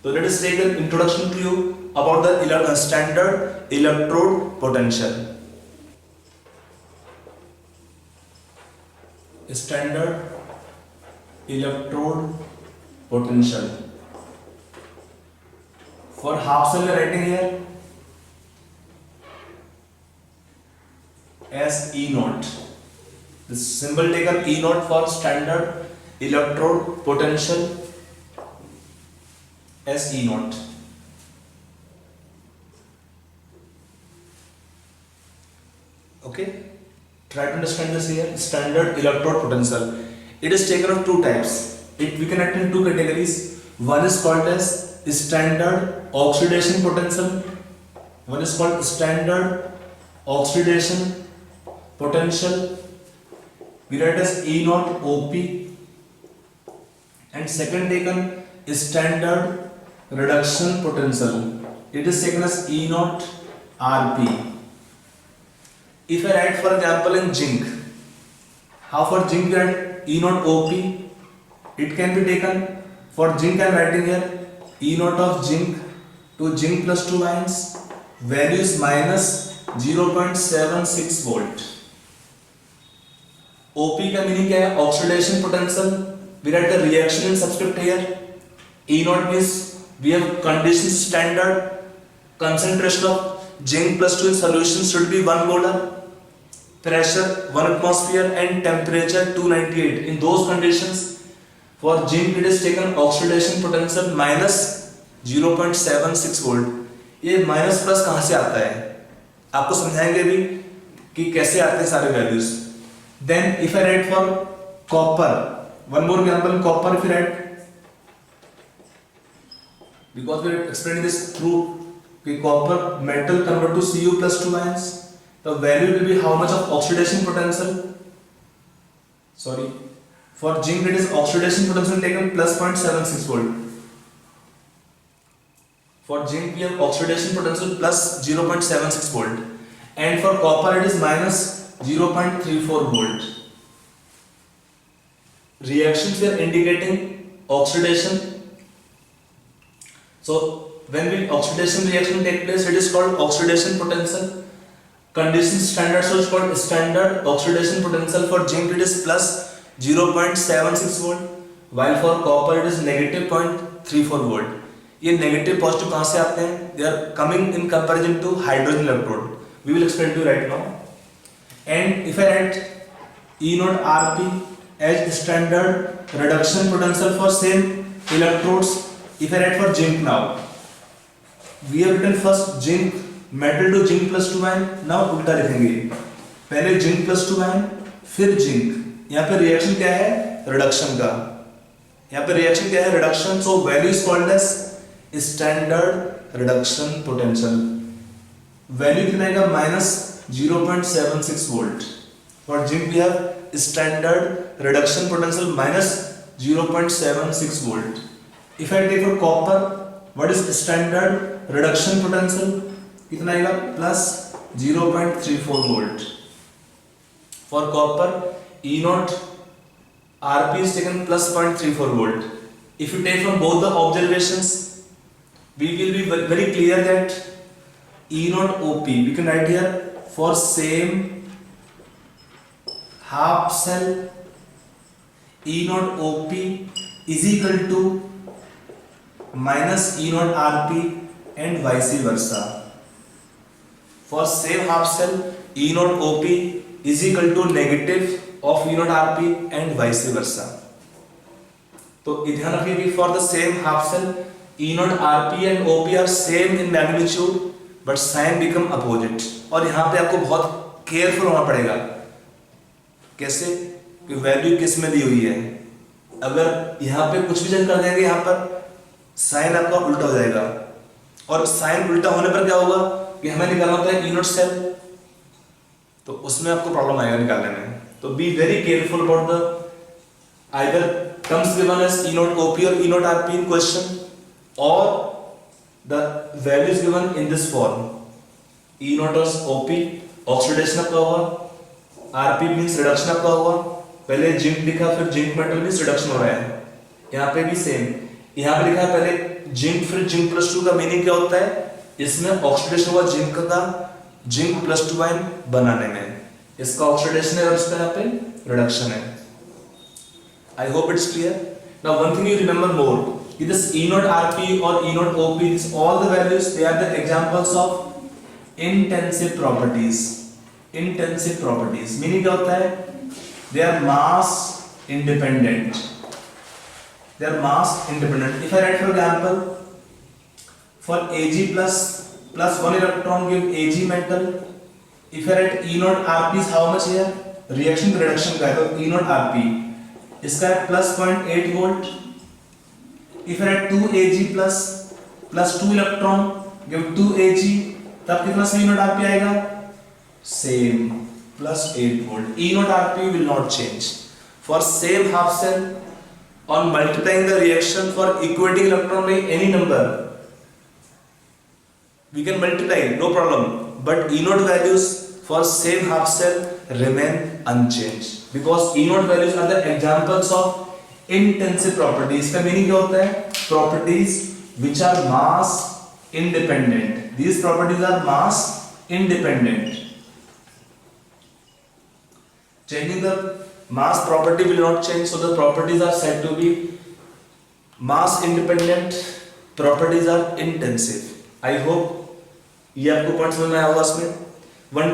So let us take an introduction to you about the standard electrode potential. Standard electrode potential. For half cell we are writing here as E naught. This symbol taken E naught for standard electrode potential as E naught. Okay, try to understand this here. Standard electrode potential. It is taken of two types. We can write in two categories. One is called as standard oxidation potential. One is called standard oxidation potential. We write as E naught OP. And second taken is standard reduction potential. It is taken as E naught RP. If I write for example in zinc, how for zinc we write E naught OP? It can be taken for zinc. I am writing here E naught of zinc to zinc plus 2 ions, value is minus 0.76 volt. OP का meaning क्या है? Oxidation potential. We write the reaction in subscript here. E naught means we have condition standard concentration of zinc plus 2 in solution should be 1 molar, pressure 1 atmosphere and temperature 298. In those conditions for zinc it is taken oxidation potential minus 0.76 volt. ये minus plus कहाँ से आता है आपको समझाएंगे भी कि कैसे आते हैं सारे values. Then if I write for copper, one more example in copper, if you write, because we are explaining this through copper metal convert to Cu plus 2 ions, the value will be how much of oxidation potential? Sorry, for zinc it is oxidation potential taken plus 0.76 volt. For zinc we have oxidation potential plus 0.76 volt, and for copper it is minus 0.34 volt. Reactions we are indicating oxidation. So when will oxidation reaction take place? It is called oxidation potential. Condition standard, so it is called standard oxidation potential. For zinc it is plus 0.76 volt, while for copper it is negative 0.34 volt. ये negative positive कहाँ से आते हैं? They are coming in comparison to hydrogen electrode. We will explain to you right now. And if I write E naught RP as standard reduction potential for same electrodes, if I write for zinc now, we have written first zinc metal to zinc plus 2 ion. now उल्टा लिखेंगे, पहले zinc plus 2 ion फिर zinc. यहाँ पे reaction क्या है? Reduction का. यहाँ पे रिएक्शन क्या है? Reduction. So value is called as standard reduction potential. Value कितना आएगा? Minus 0.76 volt. For zinc we have standard reduction potential minus 0.76 volt. If I take for copper, what is standard reduction potential? कितना आएगा? plus 0.34 volt. For copper, E naught RP is taken plus 0.34 volt. If you take from both the observations, we will be very clear that E naught OP, we can write here for same half cell E naught OP is equal to minus E naught RP and vice versa. For same half cell E naught OP is equal to negative of E naught RP and vice versa. तो ध्यान रखिए कि for the same half cell E naught RP and OP are same in magnitude but sign become opposite. और यहाँ पे आपको बहुत careful होना पड़ेगा. कैसे? कि वैल्यू किस में दी हुई है. अगर यहाँ पे कुछ भी चेंज कर देंगे यहाँ पर साइन आपका उल्टा हो जाएगा, और साइन उल्टा होने पर क्या होगा कि हमें निकालना होता है E naught सेल, तो उसमें आपको प्रॉब्लम आएगा निकालने में. तो be very careful about the either terms given as E naught OP और E naught RP in question, or the values given in this form. E naught is OP, oxidation आपका होगा, RP मींस रिडक्शन आपका होगा. पहले zinc लिखा फिर zinc metal means reduction हो रहा है. यहाँ पे भी सेम, यहाँ पे लिखा है पहले जिंक फिर जिंक प्लस 2 का मीनिंग क्या होता है, इसमें ऑक्सीडेशन हुआ जिंक का जिंक प्लस 2 आयन बनाने में, इसका ऑक्सीडेशन है और इसका यहाँ पे रिडक्शन है। I hope it's clear. Now one thing you remember more, कि दिस E नॉट Rp और E naught OP, this all the values they are the examples of intensive properties. Intensive properties meaning क्या होता है, they are mass independent, they are mass independent. If I write for example, for Ag plus 1 electron give Ag metal, if I write E naught Rp is how much here, reaction reduction का है तो E naught Rp इसका है plus 0.8 volt. if I write 2 Ag plus 2 electron give 2 Ag, तब कितना E naught Rp आएगा, same plus 8 volt. E naught Rp will not change. For same half cell, on multiplying the reaction for equating electron by any number, we can multiply, no problem. But E naught values for same half cell remain unchanged because E naught values are the examples of intensive properties. इसका meaning क्या होता है? Properties which are mass independent. These properties are mass independent. Changing the mass property will not change, so the properties are said to be mass independent, properties are intensive. I hope ये आपको point समझ में आया होगा। इसमें one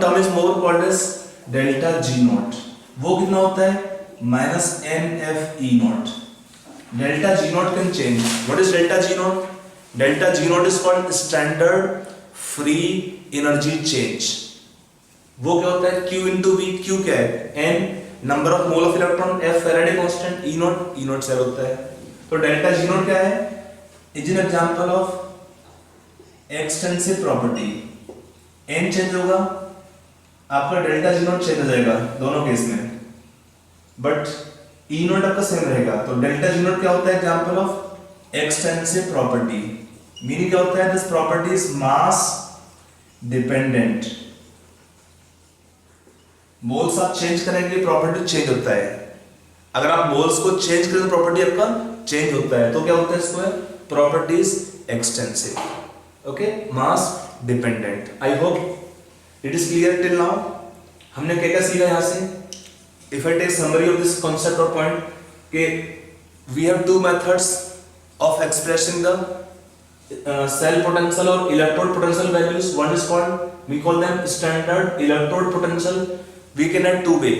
term is more called as delta G naught, वो कितना होता है minus NF E naught. Delta G naught can change. What is delta G naught? Delta G naught is called standard free energy change. वो क्या होता है, Q into V, Q क्या है, N number of mole of electron, F Faraday constant, E naught cell होता है। तो delta G naught क्या है, is an example of extensive property. N change होगा, आपका डेल्टा G नॉट चेंज हो जाएगा दोनों केस में, बट E नॉट आपका सेम रहेगा। तो डेल्टा G नॉट क्या होता है, example of extensive property. Meaning क्या होता है, this property is mass dependent. Moles आप चेंज करेंगे प्रॉपर्टी चेंज होता है, अगर आप मोल्स को चेंज करें तो प्रॉपर्टी आपका चेंज होता है। तो क्या होता है, इसको है properties extensive, okay, mass dependent. I hope it is clear till now. हमने क्या क्या सीखा यहाँ से, if I take summary of this concept और पॉइंट, के we have two methods of expressing the cell potential or electrode potential values. One is called, we call them standard electrode potential. We can add two way.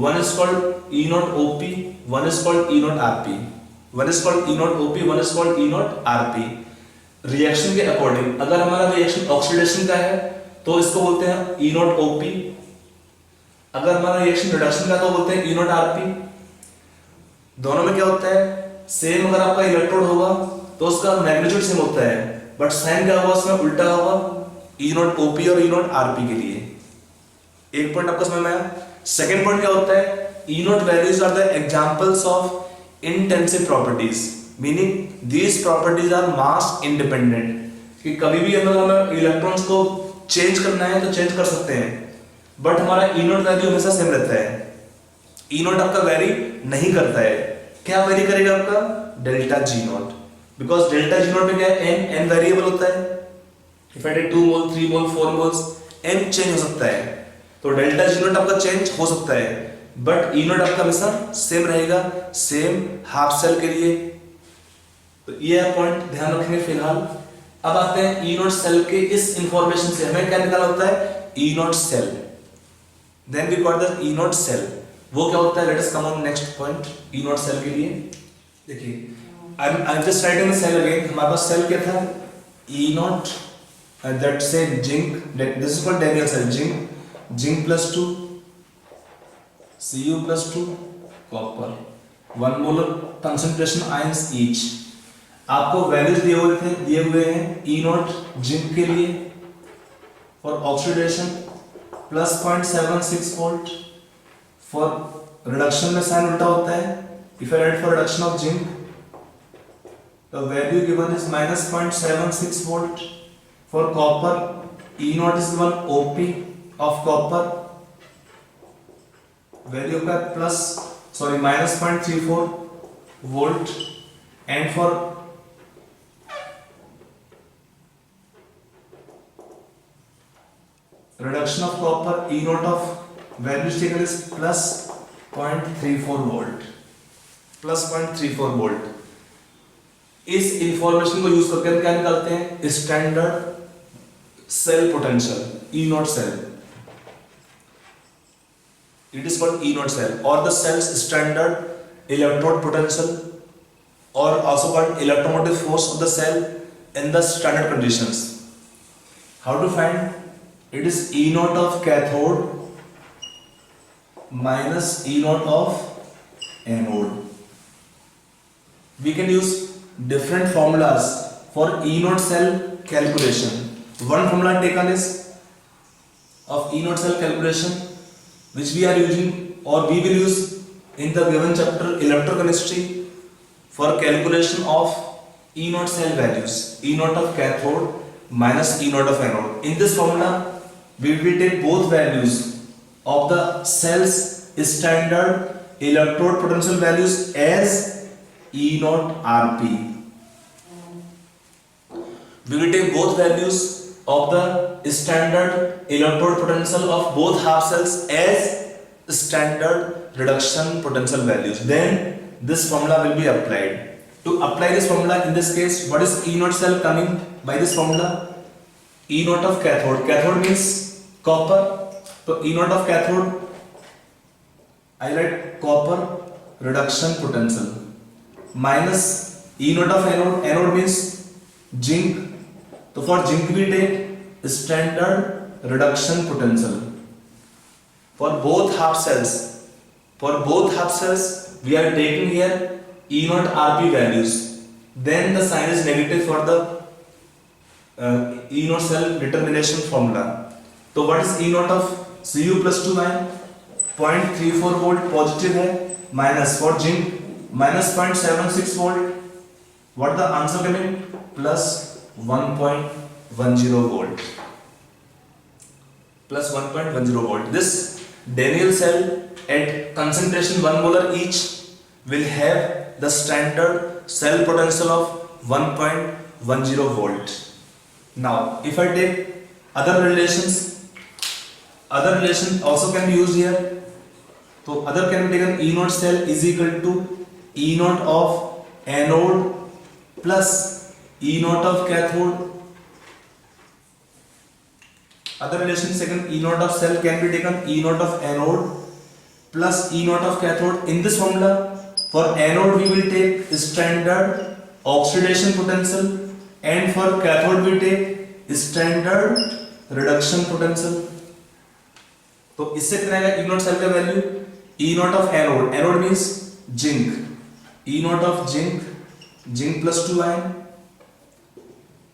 One is called E naught OP, one is called E naught RP. One is called E naught OP, one is called E naught RP. Reaction के according, अगर हमारा reaction oxidation का है तो इसको बोलते हैं E naught OP, अगर हमारा रिएक्शन रिडक्शन का तो बोलते हैं E naught RP। दोनों में क्या होता है, सेम अगर आपका इलेक्ट्रोड होगा तो उसका मैग्नीट्यूड सेम होता है, बट साइन क्या होगा उसमें उल्टा होगा, E naught OP और E naught RP के लिए। एक पॉइंट आपको समझ में आया। सेकंड पॉइंट क्या होता है, E naught values are the examples of intensive properties, meaning these properties are mass independent, कि कभी भी अगर हमें इलेक्ट्रॉन्स को चेंज करना है तो चेंज कर सकते हैं, बट हमारा E naught वैल्यू हमेशा सेम रहता है। E naught आपका वेरी नहीं करता है, क्या वेरी करेगा आपका, delta G naught, because delta G naught में क्या है, n वेरिएबल होता है। If I take 2 mole 3 mole 4 moles, n change हो सकता है, तो डेल्टा G naught आपका चेंज हो सकता है, बट E naught आपका हमेशा सेम रहेगा, सेम हाफ सेल के लिए। तो ये पॉइंट ध्यान रखेंगे फिलहाल। अब आते हैं E naught सेल के इस इंफॉर्मेशन से हमें क्या निकालना होता है, E naught cell, then we got the E naught cell, वो क्या होता है, let us come on next point. E naught cell के लिए देखिए, I am just writing the cell again. हमारे पास सेल क्या था, E naught that say zinc, this is called Daniell cell, zinc plus 2 Cu plus 2 copper, 1 molar concentration ions each। आपको values दिए हुए हैं E naught जिंक के लिए for oxidation plus 0.76 volt, for reduction में साइन उल्टा होता है। If I right for reduction of zinc, the value given is minus 0.76 volt. For copper, E naught is given OP of copper, value का minus 0.34 volt. and for reduction of copper, E naught of value taken is plus 0.34 volt, plus 0.34 volt. इस information को use करके हम क्या निकालते हैं, standard cell potential, E naught cell, it is called E naught cell, और the cell's standard electrode potential और also called electromotive force of the cell in the standard conditions. How to find, it is E naught of cathode minus E naught of anode. We can use different formulas for E naught cell calculation. One formula taken is of E naught cell calculation, which we are using or we will use in the given chapter electrochemistry for calculation of E naught cell values. E naught of cathode minus E naught of anode. In this formula, we will take both values of the cells standard electrode potential values as E naught Rp. We will take both values of the standard electrode potential of both half cells as standard reduction potential values. Then this formula will be applied. To apply this formula, in this case, what is E naught cell coming by this formula? E naught of cathode. Cathode means copper. So E naught of cathode, I write copper reduction potential, minus E naught of anode. Anode means zinc. So for zinc we take standard reduction potential for both half cells. For both half cells we are taking here E naught Rp values. Then the sign is negative for the E naught cell determination formula. So what is E naught of Cu plus 2 ion? 0.34 volt positive है, minus for zinc minus 0.76 volt, what the answer coming? Plus 1.10 volt, plus 1.10 volt. This Daniell cell at concentration 1 molar each will have the standard cell potential of 1.10 volt. Now if I take other relations, other relation also can be used here. So other can be taken, E naught cell is equal to E naught of anode plus E naught of cathode. Other relation second, E naught of cell can be taken E naught of anode plus E naught of cathode. In this formula, for anode we will take standard oxidation potential and for cathode we take standard reduction potential. तो इससे कितना आएगा E naught cell का value? E naught of anode, anode means zinc, E naught of zinc, zinc plus 2 ion,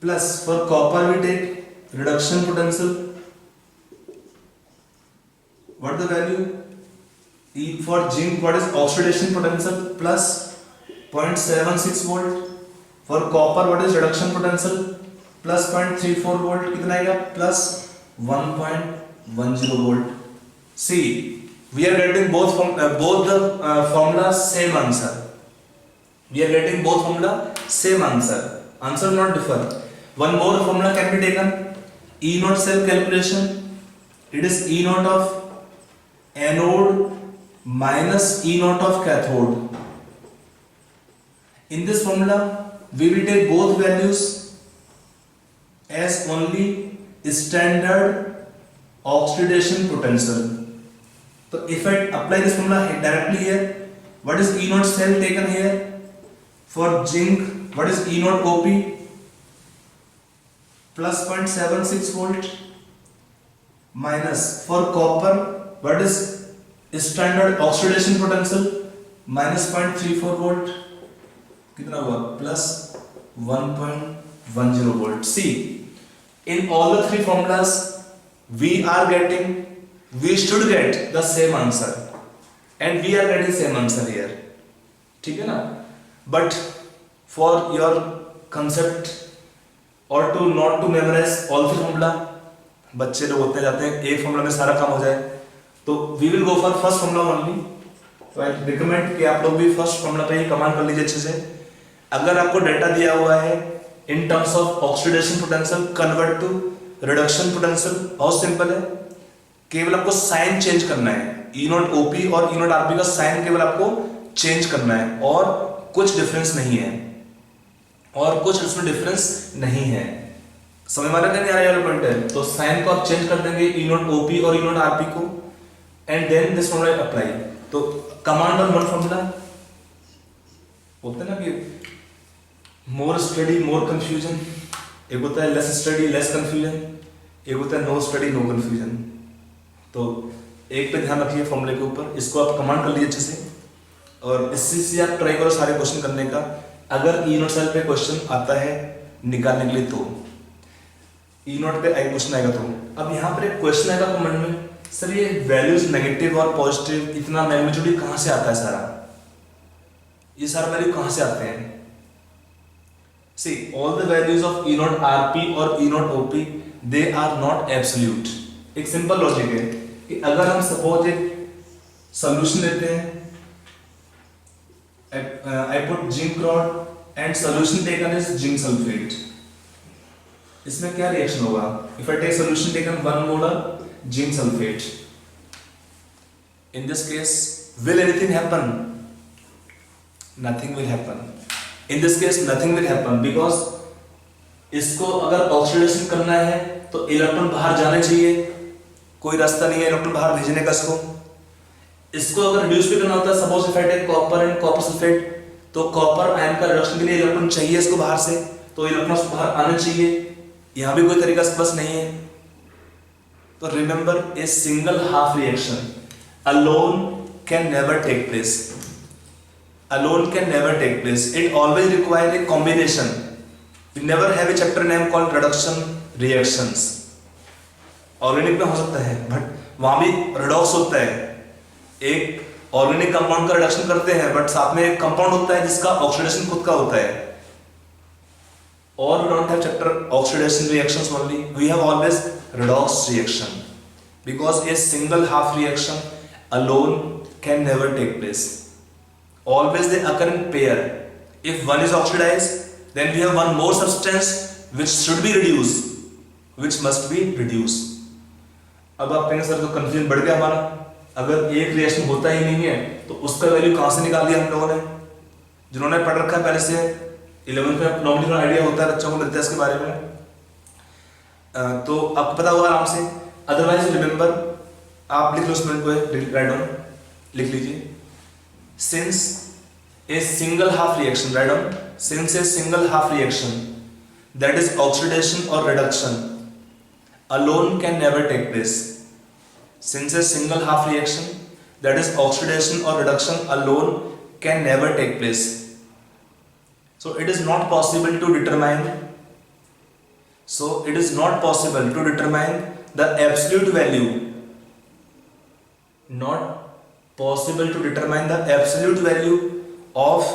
plus for copper we take reduction potential. What the value? E for zinc, what is oxidation potential? Plus 0.76 volt. For copper, what is reduction potential? Plus 0.34 volt. कितना आएगा? Plus 1.10 volt. See, we are getting both the formulas same answer. We are getting both formula same answer. Answer not differ. One more formula can be taken. E naught cell calculation. It is E naught of anode minus E naught of cathode. In this formula, we will take both values as only standard oxidation potential. So if I apply this formula directly here, what is E naught cell taken here? For zinc, what is E naught OP? Plus 0.76 volt, minus for copper, what is standard oxidation potential? Minus 0.34 volt. कितना हुआ? Plus 1.10 volt. See, in all the three formulas, we should get the same answer, and we are getting same answer here. ठीक है ना? But for your concept or to not to memorize all three formula, बच्चे लोग होते जाते हैं एक formula में सारा काम हो जाए, तो we will go for first formula only. So I recommend कि आप लोग भी फर्स्ट फॉर्मूला पे ही कमांड कर लीजिए अच्छे से. अगर आपको डाटा दिया हुआ है in terms of oxidation potential convert to reduction potential, बहुत सिंपल है, केवल आपको साइन चेंज करना है, ई नॉट ओपी और ई नॉट आरपी का साइन केवल आपको चेंज करना है और कुछ डिफरेंस नहीं है, और कुछ उसमें डिफरेंस नहीं है। समझ में आ रहा है नहीं आ रहा है पॉइंट है? तो साइन को आप चेंज कर देंगे ई नॉट ओपी और ई नॉट आरपी को, and then this formula apply. तो कमांड और वन फॉर्मूला होता है ना कि मोर स्टडी मोर कंफ्यूजन, एक होता है लेस स्टडी लेस कंफ्यूजन, एक होता है नो स्टडी नो कंफ्यूजन। तो एक पे ध्यान रखिए फॉर्मूले के ऊपर, इसको आप कमांड कर लीजिए अच्छे से, और इससे से आप ट्राई करो सारे क्वेश्चन करने का। अगर ई नोट सेल पे क्वेश्चन आता है निकालने के लिए, तो ई नोट पे क्वेश्चन आएगा तो अब यहाँ पर एक क्वेश्चन आएगा कमेंट में, सर ये वैल्यूज नेगेटिव और पॉजिटिव इतना मैग्नीट्यूड कहाँ से आता है सारा, ये सारा वैल्यू कहाँ से आते हैं? See, all the values of E naught RP और E naught OP they are not absolute। एक सिंपल लॉजिक है कि अगर हम सपोज एक सॉल्यूशन लेते हैं, I put zinc rod and solution taken is zinc sulphate, इसमें क्या रिएक्शन होगा? If I take solution taken 1 molar zinc sulphate, in this case will anything happen? Nothing will happen। In this case nothing will happen because इसको अगर oxidation करना है तो electron बाहर जाने चाहिए, कोई रास्ता नहीं है इलेक्ट्रॉन बाहर भेजने का। इसको अगर रिड्यूस भी करना होता है, suppose if I take copper and copper sulphate, तो कॉपर आयन का रिडक्शन के लिए इलेक्ट्रॉन चाहिए इसको बाहर से, तो इलेक्ट्रॉन बाहर आने चाहिए, यहाँ भी कोई तरीका बस नहीं है। तो remember a single half reaction alone can never take place। Alone can never take place। It always requires a combination। We never have a chapter name called reduction reactions। Organic में हो सकता है बट वहां भी redox होता है, एक organic compound का रिडक्शन करते हैं बट साथ में एक कंपाउंड होता है जिसका ऑक्सीडेशन खुद का होता है। और we don't have chapter oxidation reactions only, we have always redox reaction because a single half reaction alone can never take place। Always they occur in pair। If one is oxidized, then we have one more substance which should be reduced, which must be reduced। अब आप कहेंगे sir तो confusion बढ़ गया हमारा, अगर एक reaction होता ही नहीं है तो उसका वैल्यू कहाँ से निकाल दिया हम लोगों ने? जिन्होंने पढ़ रखा है पहले से 11th में नॉर्मली आइडिया होता है बच्चों को मिलता है इसके बारे में, तो आपको पता होगा आराम से। अदरवाइज रिमेंबर आप लिख लो स्टूडेंट को, राइट डाउन लिख लीजिए। Since a single half reaction, write down, since a single half reaction that is oxidation or reduction alone can never take place। Since a single half reaction that is oxidation or reduction alone can never take place, so it is not possible to determine, so it is not possible to determine the absolute value, not possible to determine the absolute value of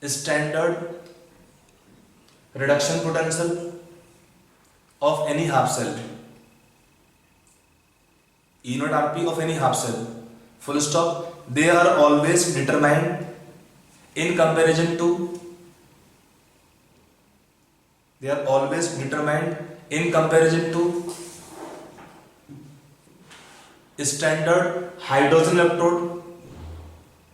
standard reduction potential of any half cell, E naught RP of any half cell, full stop। They are always determined in comparison to, they are always determined in comparison to standard hydrogen electrode,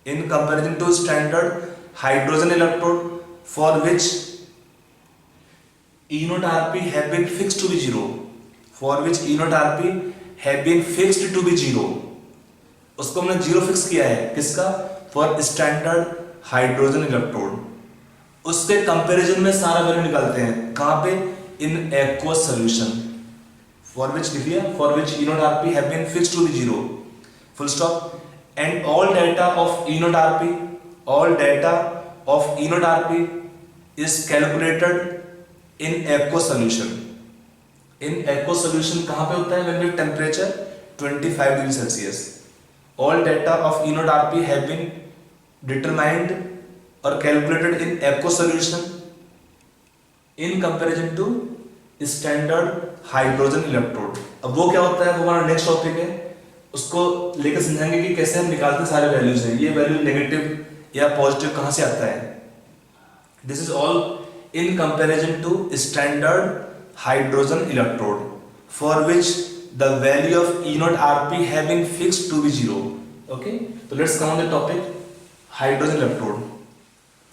in comparison to standard hydrogen electrode for which E naught RP have been fixed to be 0, for which E naught RP have been fixed to be 0। उसको हमने 0 fix किया है, किसका? For standard hydrogen electrode. उसके comparison में सारा value निकालते हैं, कहाँ पे? In aqueous solution, for which लिख लिया, for which E naught RP have been fixed to be 0, full stop। and all data of E naught RP, all data of E naught RP is calculated in aqueous solution। in aqueous solution कहाँ पे होता है? when the temperature 25 degree Celsius। all data of E naught RP have been determined or calculated in aqueous solution in comparison to standard hydrogen electrode. अब वो क्या होता है, वो हमारा नेक्स्ट टॉपिक है, उसको लेकर समझाएंगे कि कैसे हम निकालते सारे वैल्यूज हैं, ये वैल्यू नेगेटिव या पॉजिटिव कहाँ से आता है। This is all in comparison to standard hydrogen electrode, for which the value of E naught Rp having fixed to be 0. Okay, so let's come on the topic hydrogen electrode.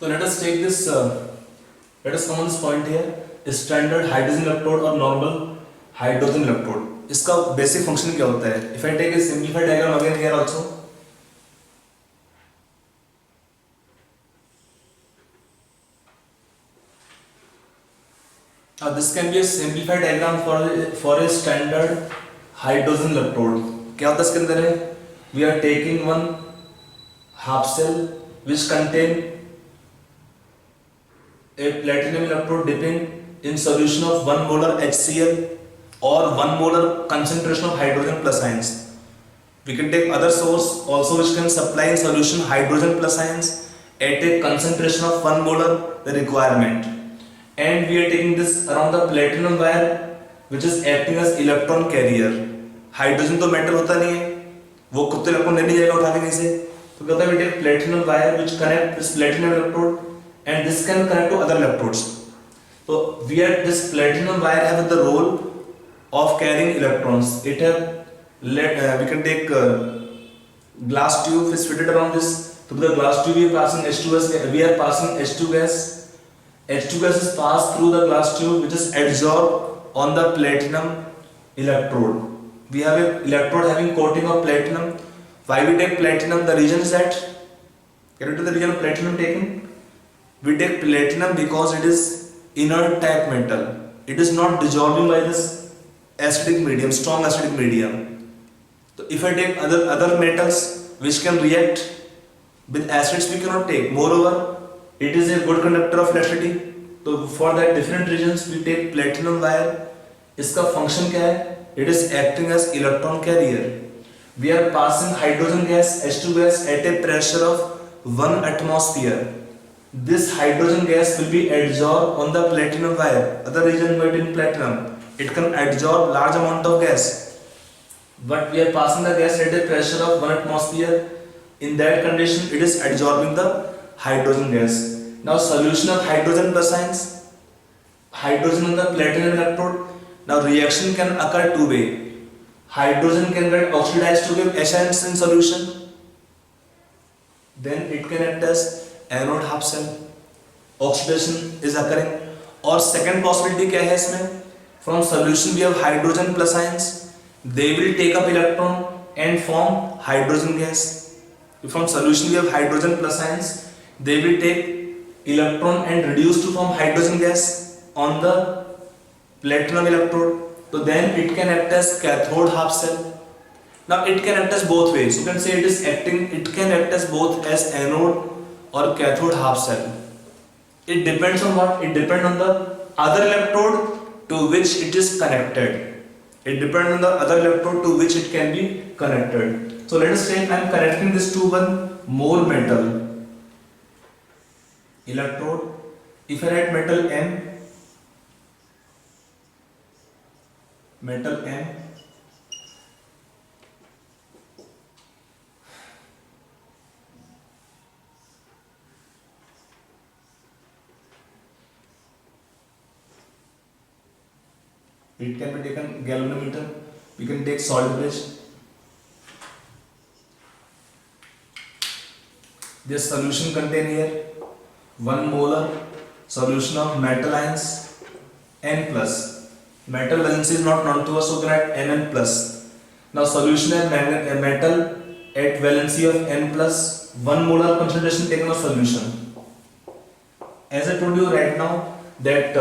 So let us take this. Let us come on this point here. Standard hydrogen electrode or normal hydrogen electrode. इसका basic function क्या होता है? If I take a simplified diagram again here also. This can be a simplified diagram for a standard hydrogen electrode. क्या होता है इसके अंदर है? We are taking one half cell which contain a platinum electrode dipping in solution of 1 molar HCl or 1 molar concentration of hydrogen plus ions. We can take other source also which can supply in solution hydrogen plus ions at a concentration of 1 molar the requirement. And we are taking this around the platinum wire which is acting as electron carrier. Hydrogen तो metal होता नहीं है, वो खुद तो electron नहीं जाएगा उठा के कहीं से, तो कहता है we take platinum wire which connect this platinum electrode and this can connect to other electrodes. So this platinum wire have the role of carrying electrons. It have we can take glass tube is fitted around this. So the glass tube we are passing H2 we are passing H2 gas. H2 gas is passed through the glass tube which is adsorbed on the platinum electrode. We have an electrode having coating of platinum. Why we take platinum? The reason is that, get into the reason of platinum taking. We take platinum because it is inert type metal. It is not dissolving by this acidic medium, strong acidic medium. So if I take other metals which can react with acids, we cannot take. Moreover, it is a good conductor of electricity. So for that different reasons we take platinum wire. इसका function क्या है? It is acting as electron carrier. We are passing hydrogen gas H2 gas at a pressure of 1 atmosphere. This hydrogen gas will be adsorbed on the platinum wire. Other reason why in platinum, it can absorb large amount of gas. But we are passing the gas at a pressure of 1 atmosphere. In that condition, it is absorbing the hydrogen gas. Now solution of hydrogen plus ions, hydrogen on the platinum electrode. Now reaction can occur two way. Hydrogen can get oxidized to give H ions in solution. Then it can act as anode half cell. Oxidation is occurring. और second possibility क्या है इसमें? From solution we have hydrogen plus ions. They will take up electron and form hydrogen gas. From solution we have hydrogen plus ions. They will take electron and reduce to form hydrogen gas on the platinum electrode. So then it can act as cathode half cell. Now it can act as both ways. You can say it can act as both as anode or cathode half cell. It depends on what? It depends on the other electrode to which it is connected. It depends on the other electrode to which it can be connected. So let us say I am connecting this to one more metal electrode. If I write metal M, it can be taken galvanometer. We can take salt bridge. This solution contain here 1 molar solution of metal ions N plus. Metal valency is not known to us, so we can add Mn plus. Now solution of metal at valency of N plus 1 molar concentration taken of solution. As I told you right now that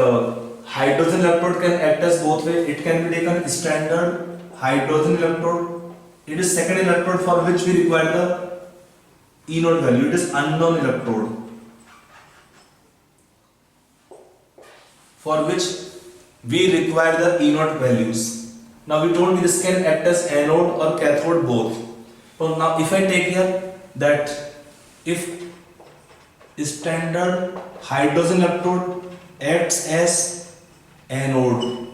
hydrogen electrode can act as both way. It can be taken standard hydrogen electrode. It is second electrode for which we require the E naught value. It is unknown electrode for which we require the E naught values. Now we told me this can act as anode or cathode both. So now if I take here that if standard hydrogen electrode acts as anode,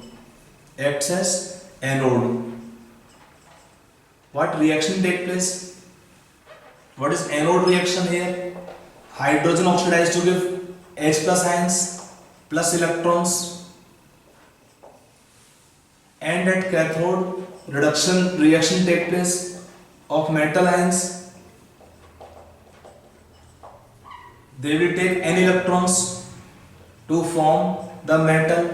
what reaction take place? What is anode reaction here? Hydrogen oxidized to give H plus ions plus electrons, and at cathode reaction take place of metal ions. They will take n electrons to form the metal.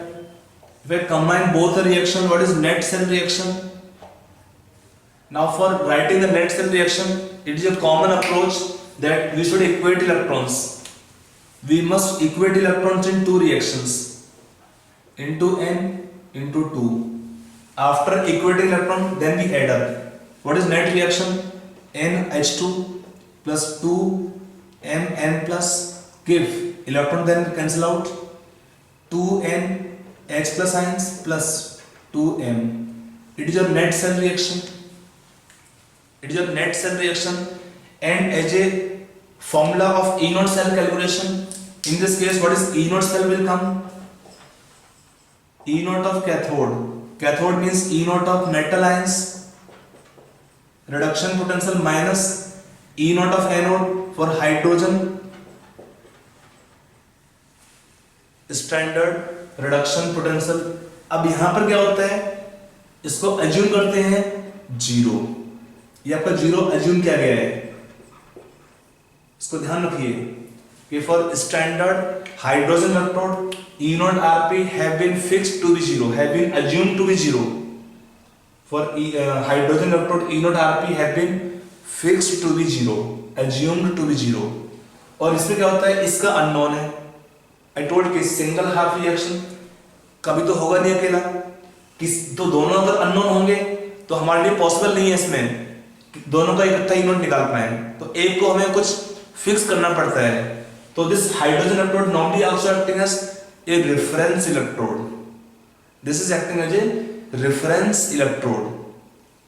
If I combine both the reaction, what is net cell reaction? Now for writing the net cell reaction, it is a common approach that we should equate electrons. We must equate electrons in two reactions, into n into 2. After equating electron, then we add up. What is net reaction? NH2 plus 2Mn plus give electron, then cancel out 2N H plus ions plus 2M. It is your net cell reaction. It is your net cell reaction, and as a formula of E naught cell calculation, in this case, what is E naught cell will come? E naught of cathode. Cathode means E naught of metal ions, reduction potential, minus E naught of anode for hydrogen, standard reduction potential. अब यहां पर क्या होता है, इसको assume करते हैं zero. ये आपका जीरो अज्यूम किया गया है, इसको ध्यान रखिए कि for standard hydrogen electrode E naught Rp have been fixed to be zero, have been assumed to be zero. For hydrogen electrode E naught Rp have been fixed to be zero, assumed to be zero. और इसमें क्या होता है, इसका unknown है. I told कि single half reaction कभी तो होगा नहीं अकेला, तो दोनों अगर अननोन होंगे तो हमारे लिए पॉसिबल नहीं है इसमें दोनों का इकट्ठा E naught निकाल पाए. तो एक को हमें कुछ फिक्स करना पड़ता है. तो this hydrogen electrode normally also acting as a reference electrode. This is acting as a reference electrode.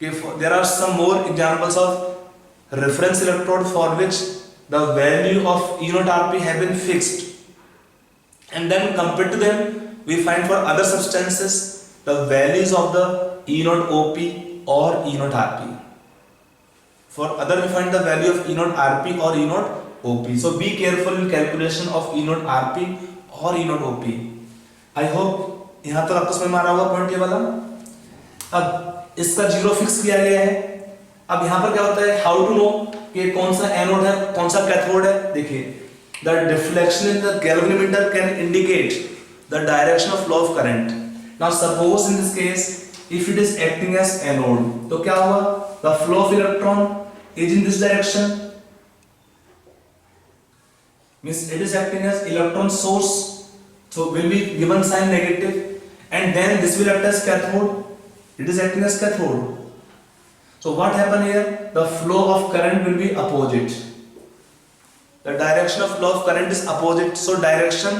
If there are some more examples of reference electrode for which the value of E naught Rp have been fixed, and then compared to them we find for other substances the values of the E naught OP or E naught Rp. For other we find the value of E naught Rp or E naught OP. So be careful in calculation of E naught Rp और E naught OP. I hope यहां तक आपको समझ में आ रहा होगा point ये वाला. अब इसका जीरो फिक्स किया गया है. अब यहां पर क्या होता है, हाउ टू नो कि कौन सा एनोड है कौन सा कैथोड है. देखिए, the deflection in the galvanometer can indicate the direction of flow of current. Now suppose in this case if it is acting as anode, तो क्या हुआ, the flow of electron is in this direction, means it is acting as electron source, so will be given sign negative, and then this will act as cathode. It is acting as cathode. So what happen here, the flow of current will be opposite. The direction of flow of current is opposite, so direction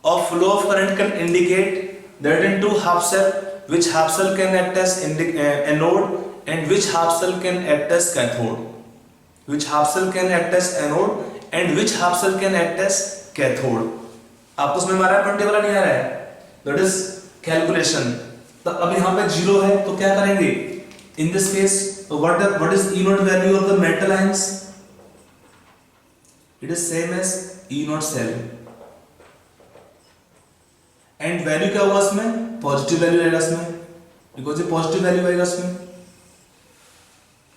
of flow of current can indicate that in two half cell, which half cell can act as anode and which half cell can act as cathode, which half cell can act as anode and which half cell can act as cathode. आपको समझ में आ रहा है, point वाला नहीं आ रहा है, that is calculation. तो अब यहाँ पे जीरो है तो क्या करेंगे in this case, what is E naught value of the metal ions? It is same as E naught cell, and value क्या होगा इसमें, पॉजिटिव वैल्यू रहेगा इसमें, बिकॉज ये पॉजिटिव वैल्यू आएगा इसमें.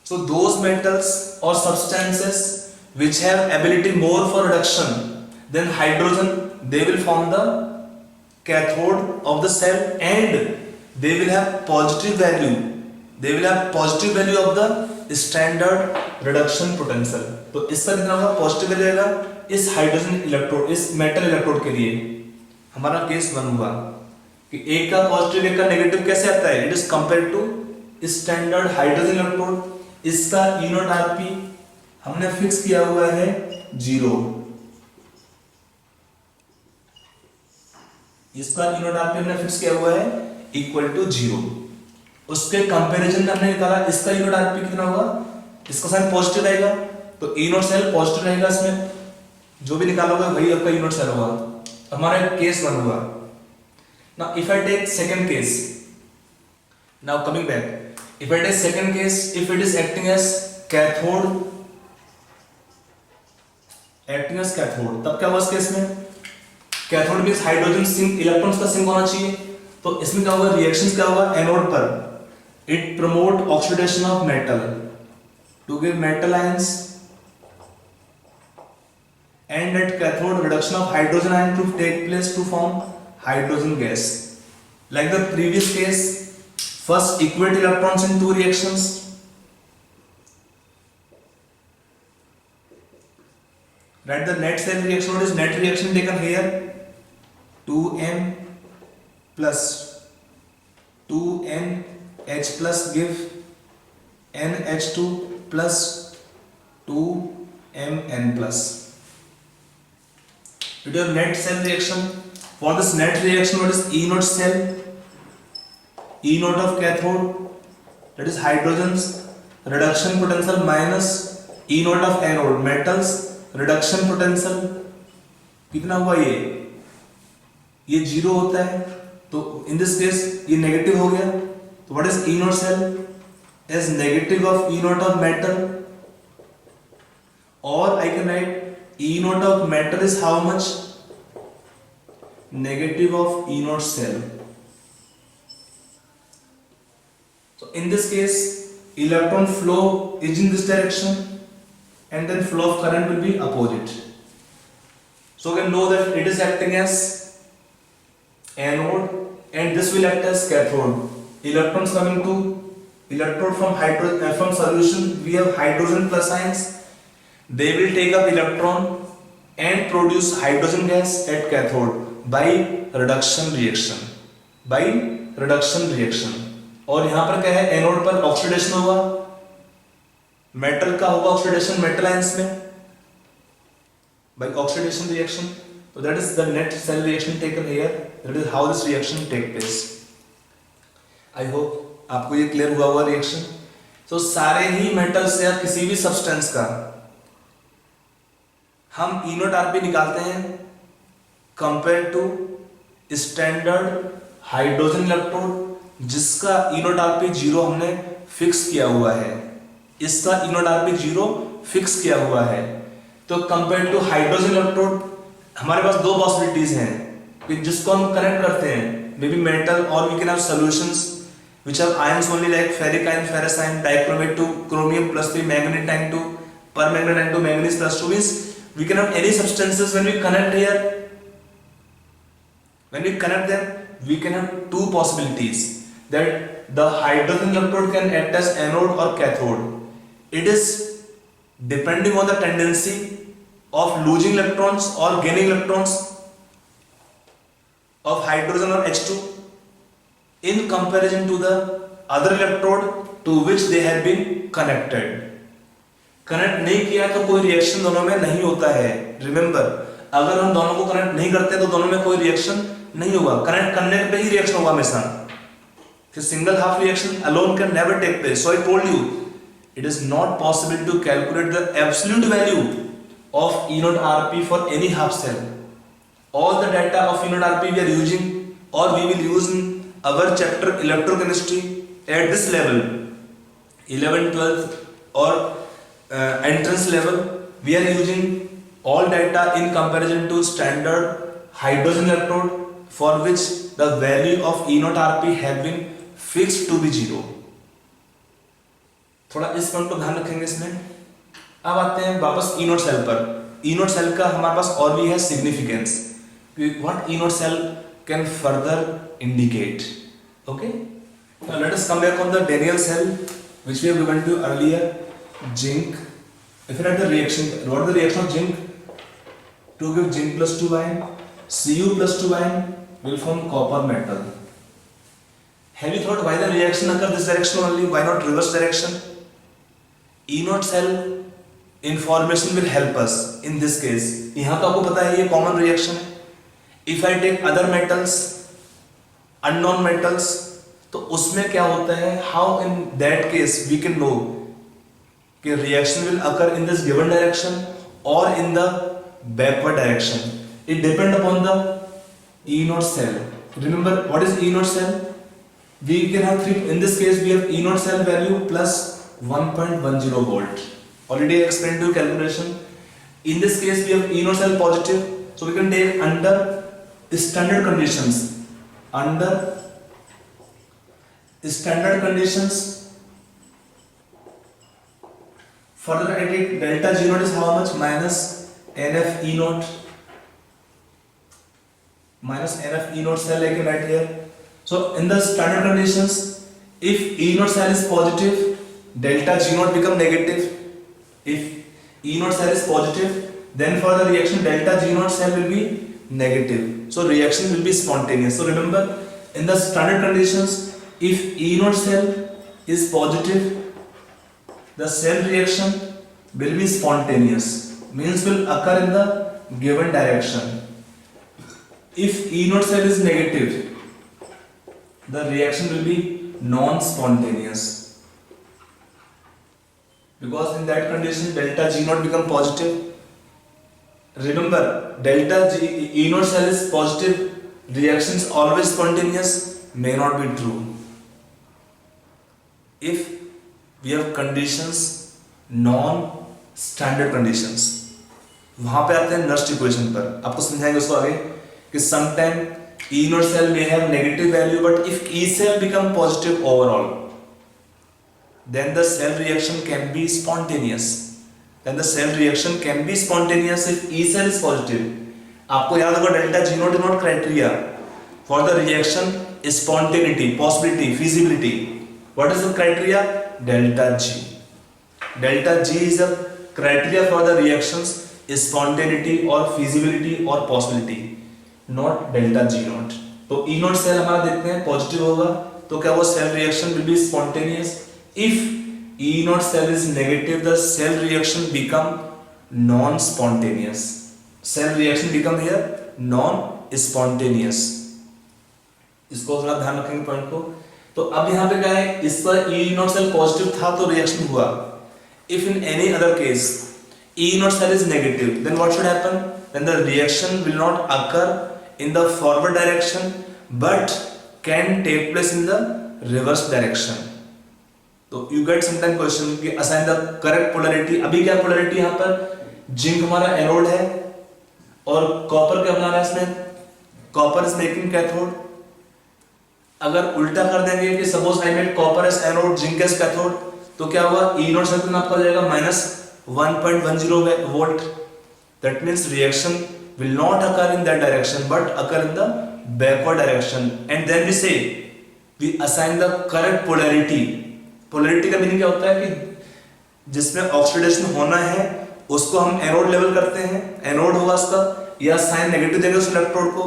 So those metals or substances which have ability more for reduction than hydrogen, they will form the cathode of the cell, and they will have positive value. They will have positive value of the standard reduction potential. तो इसका कितना होगा, positive value आएगा इस hydrogen electrode, इस metal electrode के लिए. हमारा केस वन हुआ कि एक का पॉजिटिव एक का नेगेटिव कैसे आता है, it is compared to standard hydrogen electrode. इसका E naught Rp हमने फिक्स किया हुआ है जीरो, इसका E naught Rp हमने फिक्स किया हुआ है इक्वल टू जीरो. उसके कंपैरिजन में हमने निकाला इसका E naught Rp कितना होगा, इसका साइन पॉजिटिव आएगा तो E naught सेल पॉजिटिव रहेगा, इसमें जो भी निकाला होगा वही आपका E naught सेल होगा. हमारा केस वन हुआ. Now if I take second case, now coming back, if I take second case, if it is acting as cathode, तब क्या हुआ इस केस में, cathode means hydrogen sink, electrons का sink होना चाहिए। तो इसमें क्या होगा, रिएक्शंस क्या होगा एनोड पर, it promote oxidation of metal to give metal ions, and at cathode reduction of hydrogen ion to take place to form hydrogen gas. Like the previous case, first equate electrons in two reactions. Write the net cell reaction. What is net reaction taken here? 2n plus 2NH plus give NH2 plus 2Mn plus. It is net cell reaction. For this net reaction, what is E naught cell? E naught of cathode, that is hydrogens, reduction potential minus E naught of anode, metals, reduction potential कितना हुआ ये zero होता है, तो in this case ये negative हो गया, तो what is E naught cell? Is negative of E naught of metal, or I can write E naught of metal is how much? Negative of E naught cell. So in this case, electron flow is in this direction, and then flow of current will be opposite. So we can know that it is acting as anode, and this will act as cathode. Electrons coming to electrode from solution, we have hydrogen plus ions. They will take up electron and produce hydrogen gas at cathode by reduction reaction. By reduction reaction. और यहाँ पर क्या है, anode पर oxidation होगा, metal का होगा oxidation metal ions में by oxidation reaction. So that is the net cell reaction taken here. That is how this reaction take place. I hope आपको ये क्लियर हुआ होगा रिएक्शन. तो सारे ही मेटल्स या किसी भी सब्सटेंस का हम E नॉट आरपी निकालते हैं compare to standard hydrogen electrode जिसका E नॉट आरपी जीरो हमने फिक्स किया हुआ है, इसका E naught RP zero fix किया हुआ है. तो कंपेयर टू हाइड्रोजन इलेक्ट्रोड हमारे पास दो पॉसिबिलिटीज हैं कि जिसको हम कनेक्ट करते हैं, मे बी मेटल और we can have solutions which have ions only like ferric ion, ferrous ion, dichromate 2, chromium plus 3, manganese ion 2, permanganate ion 2, manganese plus 2 means we can have any substances. When we connect here, when we connect them, we can have two possibilities that the hydrogen electrode can act as anode or cathode. It is depending on the tendency of losing electrons or gaining electrons of hydrogen or H2 in comparison to the other electrode to which they have been connected. Connect नहीं किया तो कोई reaction दोनों में नहीं होता है. Remember, अगर हम दोनों को कनेक्ट नहीं करते तो दोनों में कोई रिएक्शन नहीं होगा. कनेक्ट करने पे ही रिएक्शन होगा हमेशा. Single half reaction alone can never take place. So I told you, it is not possible to calculate the absolute value of E naught Rp for any half cell. All the data of E naught Rp we are using or we will use in our chapter electrochemistry at this level 11th 12th or entrance level. We are using all data in comparison to standard hydrogen electrode for which the value of E naught Rp have been fixed to be 0. थोड़ा इस point को ध्यान रखेंगे इसमें. अब आते हैं वापस E naught सेल पर. E naught सेल का हमारे पास और भी है significance. What E naught cell can further indicate. Okay, now let us come back on the Daniell cell which we have given to you earlier. Zinc, if you write the reaction, what is the reaction of zinc? To give zinc plus 2 ion, Cu plus 2 ion will form copper metal. Have you thought why the reaction occur this direction only, why not reverse direction? E naught cell information will help us in this case. यहाँ तो आपको पता है ये common reaction है. If I take other metals, unknown metals, तो उसमें क्या होता है, how in that case we can know कि reaction will occur in this given direction or in the backward direction. It depends upon the E naught cell. Remember what is E naught cell? We can have three. In this case we have E naught cell value plus 1.10 volt. Already I explained to you calculation. In this case we have E naught cell positive, so we can take under standard conditions, under standard conditions, further I take delta G naught is how much? Minus NF E naught, minus NF E naught cell I can write here. So in the standard conditions, if E naught cell is positive, delta G naught become negative. If E naught cell is positive, then for the reaction delta G naught cell will be negative. So reaction will be spontaneous. So remember, in the standard conditions, if E naught cell is positive, the cell reaction will be spontaneous, means will occur in the given direction. If E naught cell is negative, the reaction will be non-spontaneous, because in that condition delta G naught become positive. Remember, delta G E naught cell is positive, reaction is always spontaneous, may not be true. If we have conditions non-standard conditions, वहां पे आते हैं Nernst equation पर, आपको समझाएंगे उसको आगे कि sometime E naught cell may have negative value, but if E cell become positive overall, then the cell reaction can be spontaneous. Then the cell reaction can be spontaneous if E cell is positive. आपको याद होगा delta G naught is not criteria for the reaction spontaneity, possibility, feasibility. What is the criteria? Delta G. Delta G is a criteria for the reactions spontaneity or feasibility or possibility, not delta G naught. तो E naught cell हमारा देखते हैं positive होगा, तो क्या वो cell reaction will be spontaneous. If E naught cell is negative, the cell reaction become non-spontaneous. Cell reaction become here non-spontaneous. इसको थोड़ा ध्यान रखेंगे पॉइंट को. तो अब यहाँ पे क्या है, इस पर E naught cell पॉजिटिव था तो रिएक्शन हुआ. If in any other case E naught cell is negative, then what should happen? Then the reaction will not occur in the forward direction, but can take place in the reverse direction. तो you get sometime question कि assign the correct polarity. अभी क्या polarity यहाँ पर? Zinc हमारा anode है और copper क्या बना रहा है इसमें? Copper is making cathode. अगर उल्टा कर देंगे कि suppose I made copper as anode, zinc as cathode, तो क्या होगा? E naught cell आपका जाएगा minus 1.10 volt. That means reaction will not occur in that direction but occur in the backward direction. And then we say we assign the correct polarity. Polarity का meaning क्या होता है कि जिसमें oxidation होना है उसको हम एनोड लेवल करते हैं, एनोड होगा उसका, या साइन नेगेटिव देंगे उस इलेक्ट्रोड को,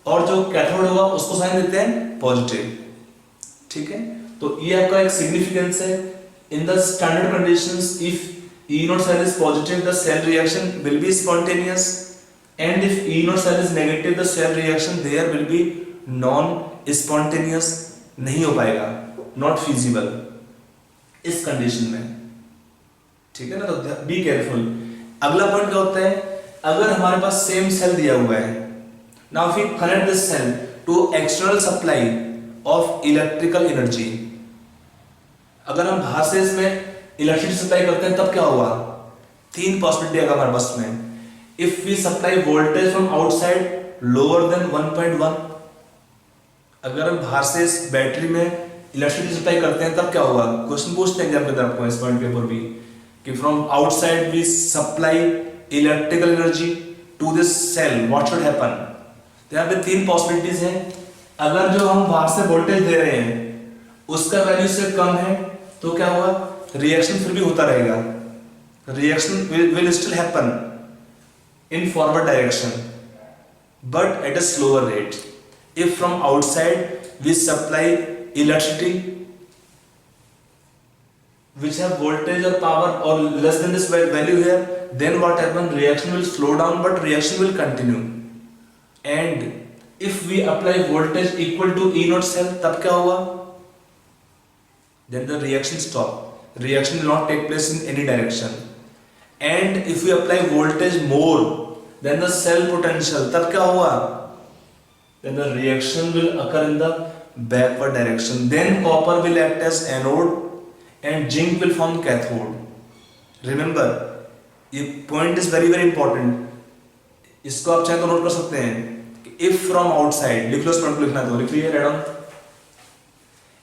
और जो कैथोड होगा उसको साइन देते हैं पॉजिटिव. ठीक है, तो ये आपका एक सिग्निफिकेंस है. इन the standard conditions if E naught cell is positive, the cell reaction will be spontaneous, and if E naught cell is negative, the cell reaction there will be non-spontaneous. नहीं हो पाएगा, not feasible इस condition में. ठीक है ना, तो be careful. अगला पॉइंट क्या होता है, अगर हमारे पास सेम सेल दिया हुआ है, now if we connect this cell to external supply of electrical energy, अगर हम बाहर से इसमें इलेक्ट्रिसिटी सप्लाई करते हैं तब क्या होगा? तीन पॉसिबिलिटी है हमारे पास में. If we supply voltage from outside lower than 1.1, अगर हम बाहर से इस बैटरी में इलेक्ट्रिसिटी सप्लाई करते हैं तब क्या होगा? क्वेश्चन पूछते हैं एग्जाम के अंदर आपको इस पॉइंट के ऊपर भी कि from outside we supply electrical energy to this cell, what should happen? तो यहाँ पे तीन पॉसिबिलिटीज हैं. अगर जो हम बाहर से वोल्टेज दे रहे हैं उसका वैल्यू से कम है तो क्या होगा? रिएक्शन फिर भी होता रहेगा, reaction will still happen in forward direction but at a slower rate. If from outside we supply electricity which have voltage or power or less than this value here, then what happen? Reaction will slow down but reaction will continue. And if we apply voltage equal to E naught cell, तब क्या होगा? Then the reaction stop. Reaction will not take place in any direction. And if we apply voltage more than the cell potential, तब क्या होगा? Then the reaction will occur in the backward direction. Then copper will act as anode and zinc will form cathode. Remember, ये point is very important. इसको आप चाहे तो note कर सकते हैं कि इफ फ्रॉम आउटसाइड, लिख लो इस पॉइंट को, लिखना तो लिख लीजिए, रेड ऑन।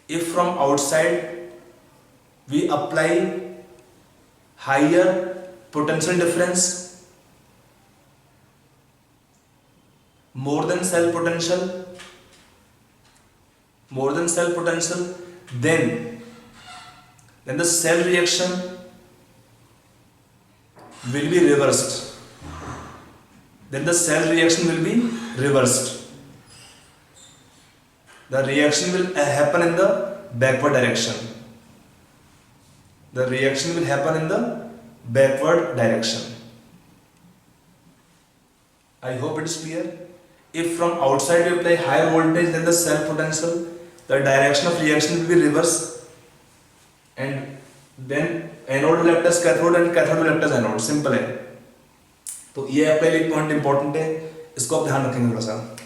If from outside we apply higher potential difference more than cell potential, then the cell reaction will be reversed. The reaction will happen in the backward direction. I hope it is clear. If from outside we apply higher voltage than the cell potential, the direction of reaction will be reverse, and then anode will act as cathode and cathode will act as anode. Simple है. तो ये आपका एक point important है, इसको आप ध्यान रखेंगे थोड़ा सा.